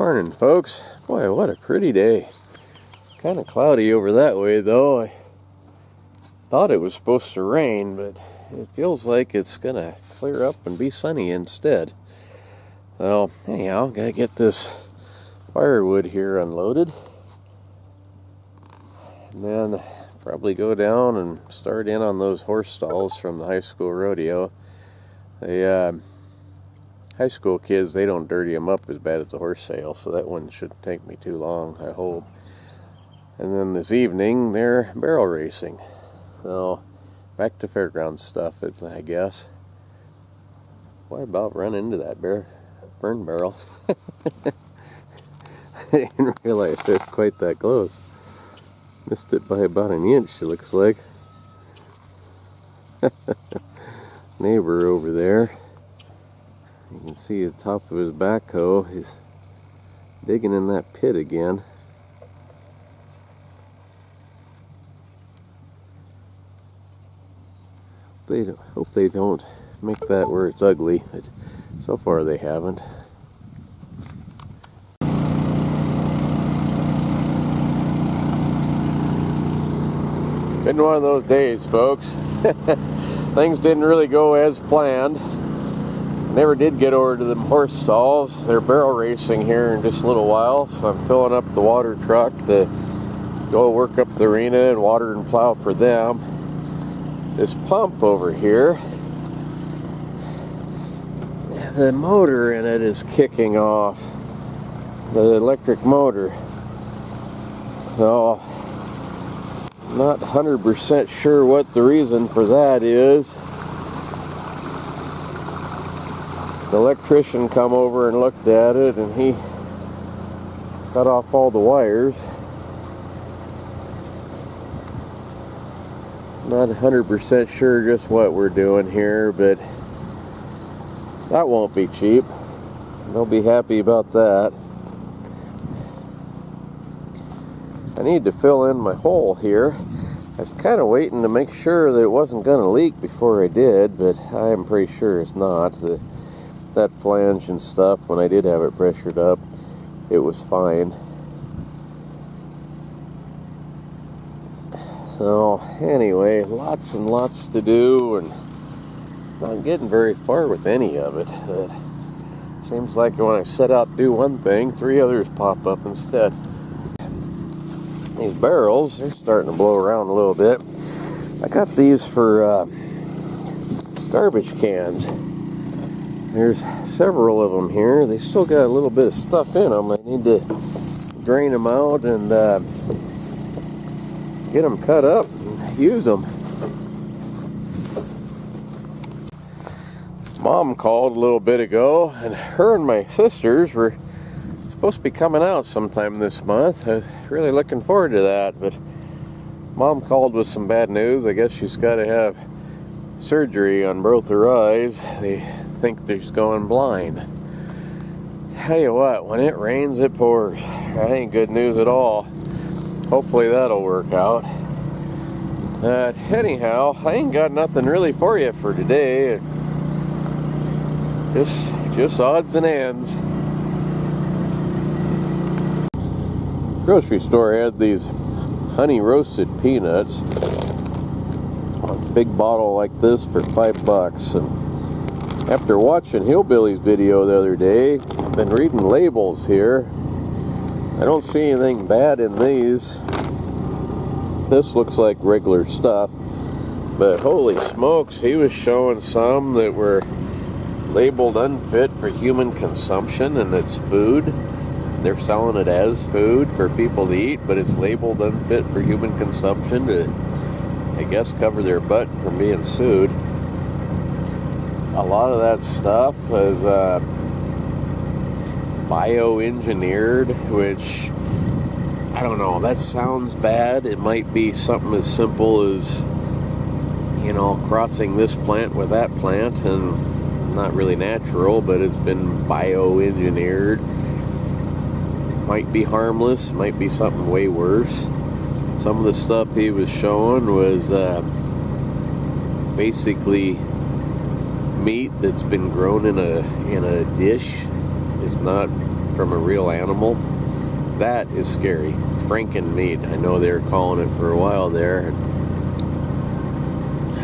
Morning, folks. Boy, what a pretty day. Kind of cloudy over that way, though. I thought it was supposed to rain, but it feels like it's gonna clear up and be sunny instead. Well, anyhow, gotta get this firewood here unloaded, and then probably go down and start in on those horse stalls from the high school rodeo. High school kids, they don't dirty them up as bad as the horse sale, so that one shouldn't take me too long, I hope. And then this evening, they're barrel racing. So, back to Fairgrounds stuff, I guess. Why about run into that burn barrel? I didn't realize it was quite that close. Missed it by about an inch, it looks like. Neighbor over there. You can see the top of his backhoe. He's digging in that pit again. Hope they don't make that where it's ugly, but so far they haven't. Been one of those days, folks. Things didn't really go as planned. Never did get over to them horse stalls. They're barrel racing here in just a little while, so I'm filling up the water truck to go work up the arena and water and plow for them. This pump over here, the motor in it is kicking off, the electric motor. So, not 100% sure what the reason for that is. The electrician come over and looked at it, and he cut off all the wires. Not 100% sure just what we're doing here, but that won't be cheap. They'll be happy about that. I need to fill in my hole here. I was kind of waiting to make sure that it wasn't going to leak before I did, but I am pretty sure it's not. That flange and stuff, when I did have it pressured up, it was fine. So anyway, lots and lots to do, and not getting very far with any of it. But seems like when I set out to do one thing, 3 others pop up instead. These barrels, they're starting to blow around a little bit. I got these for garbage cans. There's several of them here. They still got a little bit of stuff in them. I need to drain them out and get them cut up and use them. Mom called a little bit ago, and her and my sisters were supposed to be coming out sometime this month. I was really looking forward to that, but Mom called with some bad news. I guess she's got to have surgery on both her eyes. They think they're going blind. Tell you what, when it rains, it pours. That ain't good news at all. Hopefully that'll work out. Anyhow, I ain't got nothing really for you for today. Just odds and ends. Grocery store had these honey roasted peanuts. A big bottle like this for $5. And after watching Hillbilly's video the other day, I've been reading labels here. I don't see anything bad in these. This looks like regular stuff, but holy smokes, he was showing some that were labeled unfit for human consumption, and it's food. They're selling it as food for people to eat, but it's labeled unfit for human consumption to, I guess, cover their butt from being sued. A lot of that stuff is bioengineered, which, I don't know, that sounds bad. It might be something as simple as, you know, crossing this plant with that plant, and not really natural, but it's been bioengineered. Might be harmless, might be something way worse. Some of the stuff he was showing was basically meat that's been grown in a dish. It's not from a real animal, that is scary. Franken meat, I know they were calling it for a while there.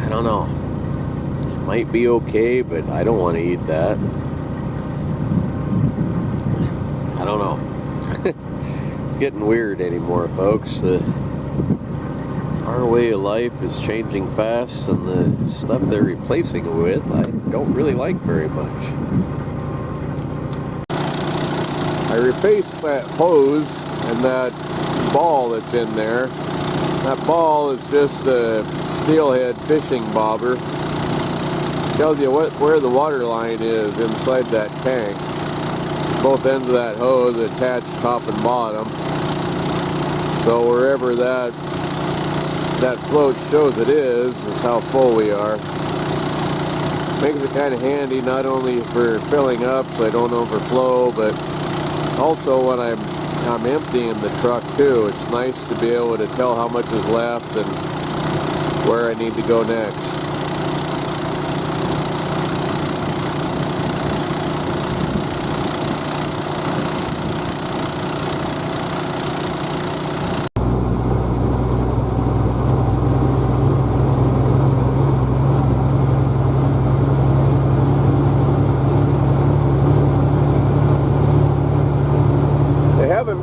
I don't know. It might be okay, but I don't want to eat that. I don't know. It's getting weird anymore, folks. Our way of life is changing fast, and the stuff they're replacing it with, I don't really like very much. I replaced that hose and that ball that's in there. That ball is just a steelhead fishing bobber. Tells you where the water line is inside that tank. Both ends of that hose attached top and bottom. So wherever that float shows it is how full we are. Makes it kind of handy not only for filling up so I don't overflow, but also when I'm emptying the truck too. It's nice to be able to tell how much is left and where I need to go next.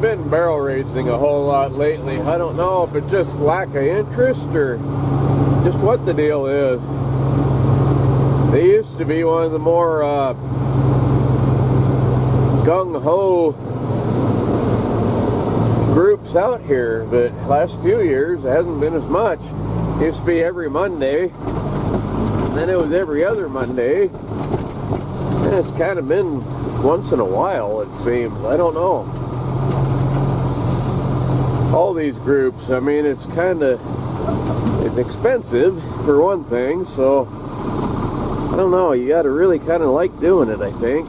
Been barrel racing a whole lot lately. I don't know if it's just lack of interest or just what the deal is. They used to be one of the more gung-ho groups out here, but last few years it hasn't been as much. It used to be every Monday, then it was every other Monday, and it's kind of been once in a while, it seems. I don't know. All these groups, I mean, it's expensive for one thing, so I don't know, you gotta really kind of like doing it, I think.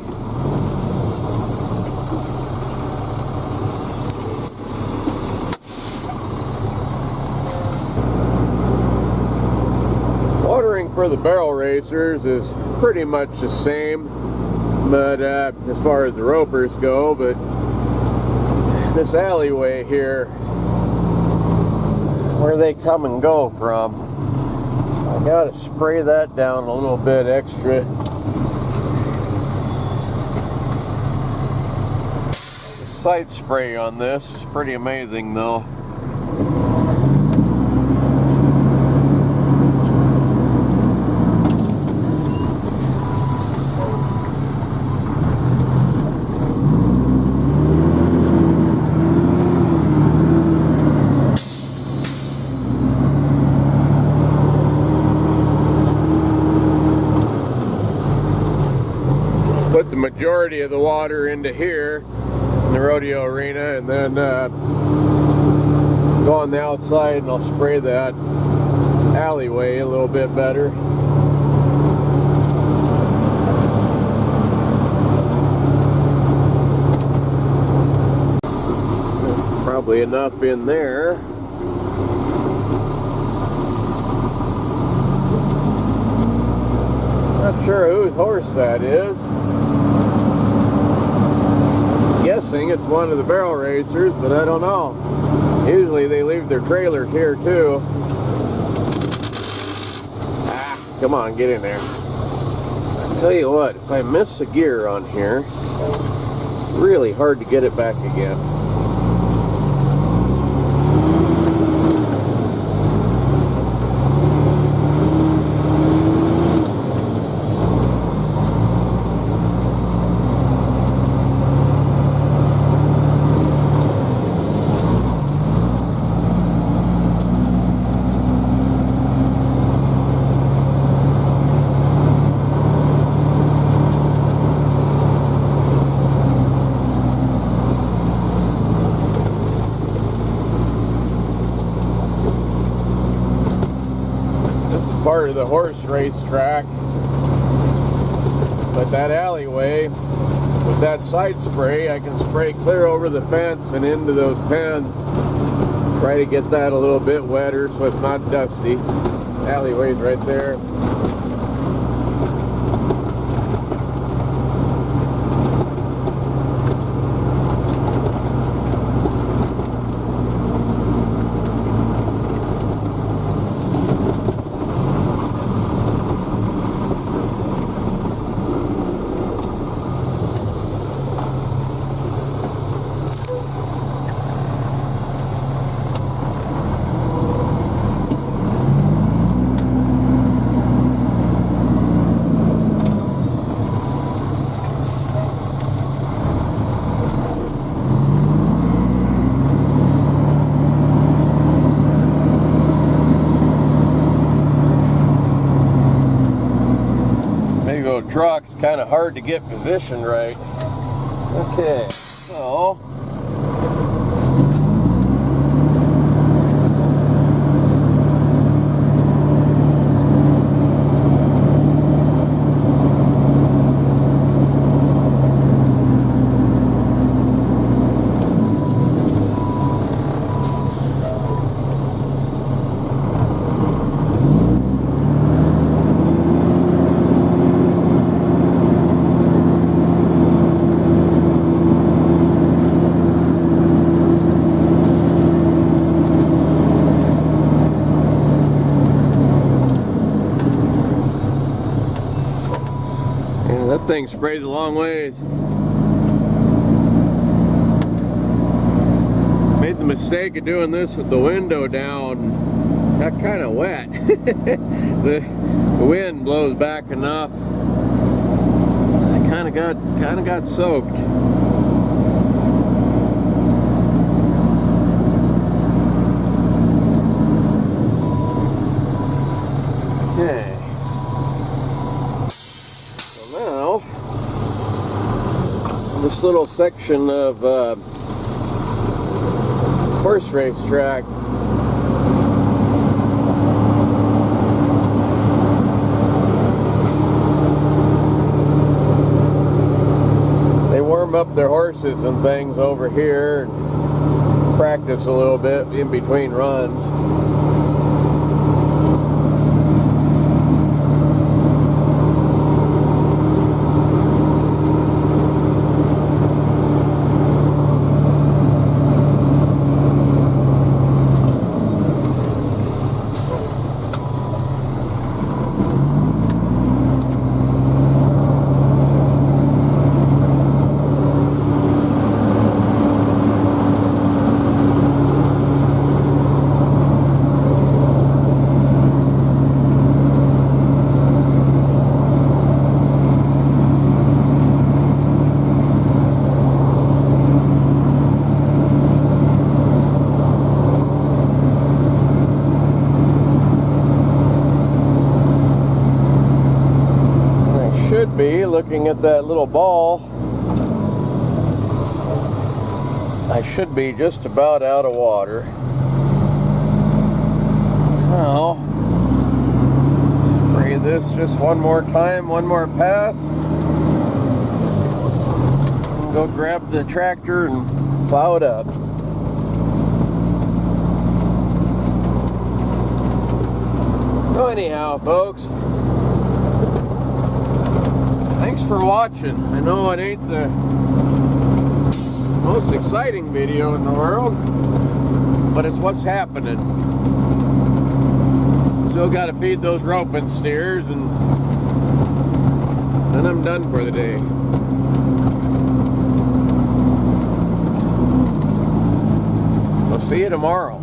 Watering for the barrel racers is pretty much the same, but as far as the ropers go, but this alleyway here, where they come and go from, so I gotta spray that down a little bit extra. The sight spray on this is pretty amazing though. Put the majority of the water into here in the rodeo arena, and then go on the outside and I'll spray that alleyway a little bit better. Probably enough in there. Not sure whose horse that is. Guessing it's one of the barrel racers, but I don't know. Usually they leave their trailers here too. Ah, come on, get in there. I tell you what, if I miss a gear on here, it's really hard to get it back again. Part of the horse race track, but that alleyway with that side spray, I can spray clear over the fence and into those pens. Try to get that a little bit wetter so it's not dusty. The alleyway's right there. kind of hard to get positioned right. Okay, so that thing sprays a long ways. Made the mistake of doing this with the window down. Got kind of wet. the wind blows back enough. I kind of got soaked. Okay. This little section of horse race track. They warm up their horses and things over here and practice a little bit in between runs. Be looking at that little ball, I should be just about out of water. So, spray this just one more time, one more pass, and go grab the tractor and plow it up. So anyhow, folks, thanks for watching. I know it ain't the most exciting video in the world, but it's what's happening. Still got to feed those roping steers, and then I'm done for the day. We'll see you tomorrow.